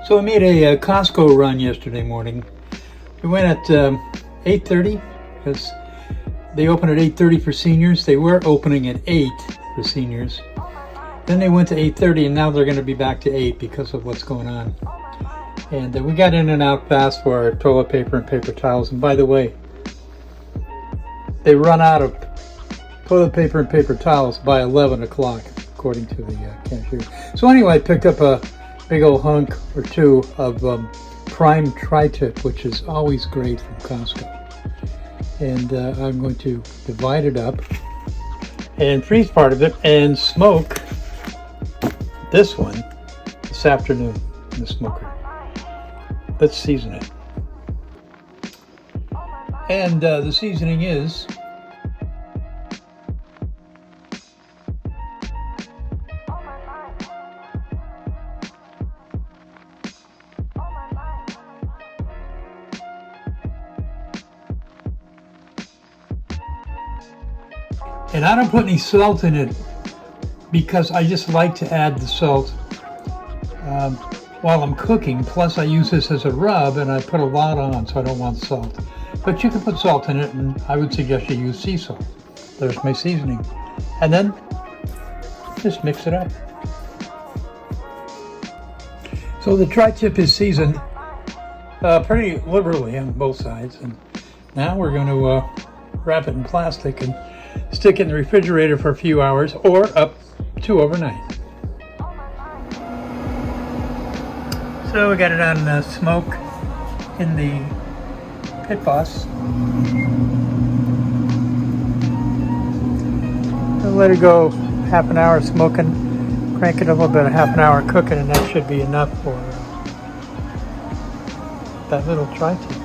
So I made a Costco run yesterday morning. We went at 8:30 because they open at 8:30 for seniors. They were opening at 8 for seniors. Then they went to 8:30 and now they're going to be back to 8 because of what's going on. And we got in and out fast for our toilet paper and paper towels. And by the way, they run out of toilet paper and paper towels by 11 o'clock, according to the cashier. So anyway, I picked up a big old hunk or two of prime tri-tip, which is always great from Costco. And I'm going to divide it up and freeze part of it and smoke this one this afternoon in the smoker. Let's season it. And the seasoning is and I don't put any salt in it because I just like to add the salt while I'm cooking. Plus I use this as a rub and I put a lot on, so I don't want salt. But you can put salt in it, and I would suggest you use sea salt. There's my seasoning. And then just mix it up. So the tri-tip is seasoned pretty liberally on both sides. And now we're going to wrap it in plastic and stick it in the refrigerator for a few hours or up to overnight. So we got it on smoke in the pit boss. I'll let it go half an hour smoking, crank it up a little bit, half an hour cooking, and that should be enough for that little tri-tip.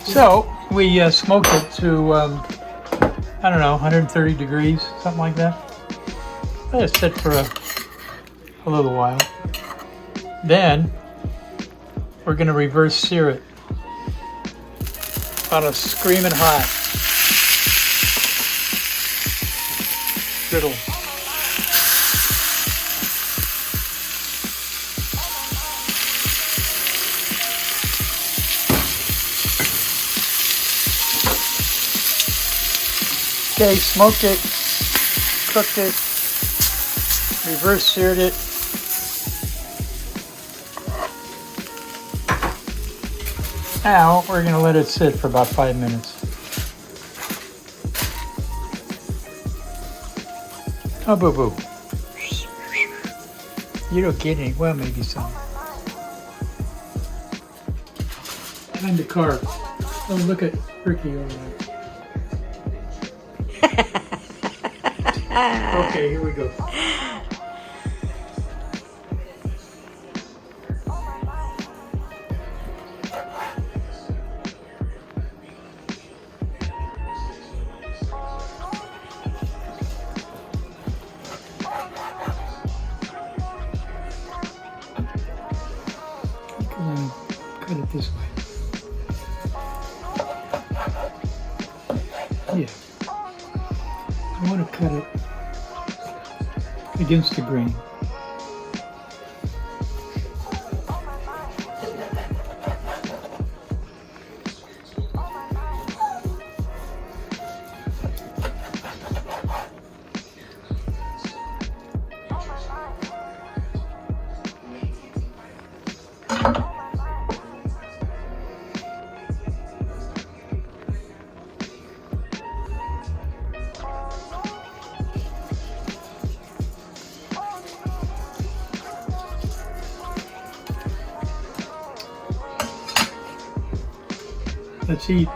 So we smoked it to, I don't know, 130 degrees, something like that. Let it sit for a little while. Then we're going to reverse sear it on a screaming hot griddle. Okay, smoked it, cooked it, reverse seared it. Now we're going to let it sit for about 5 minutes. Oh, boo-boo. You don't get any. Well, maybe some. Behind the car. Oh, look at Ricky over there. Okay, here we go. Cut it this way. Yeah. I want to cut it against the grain. Let's eat.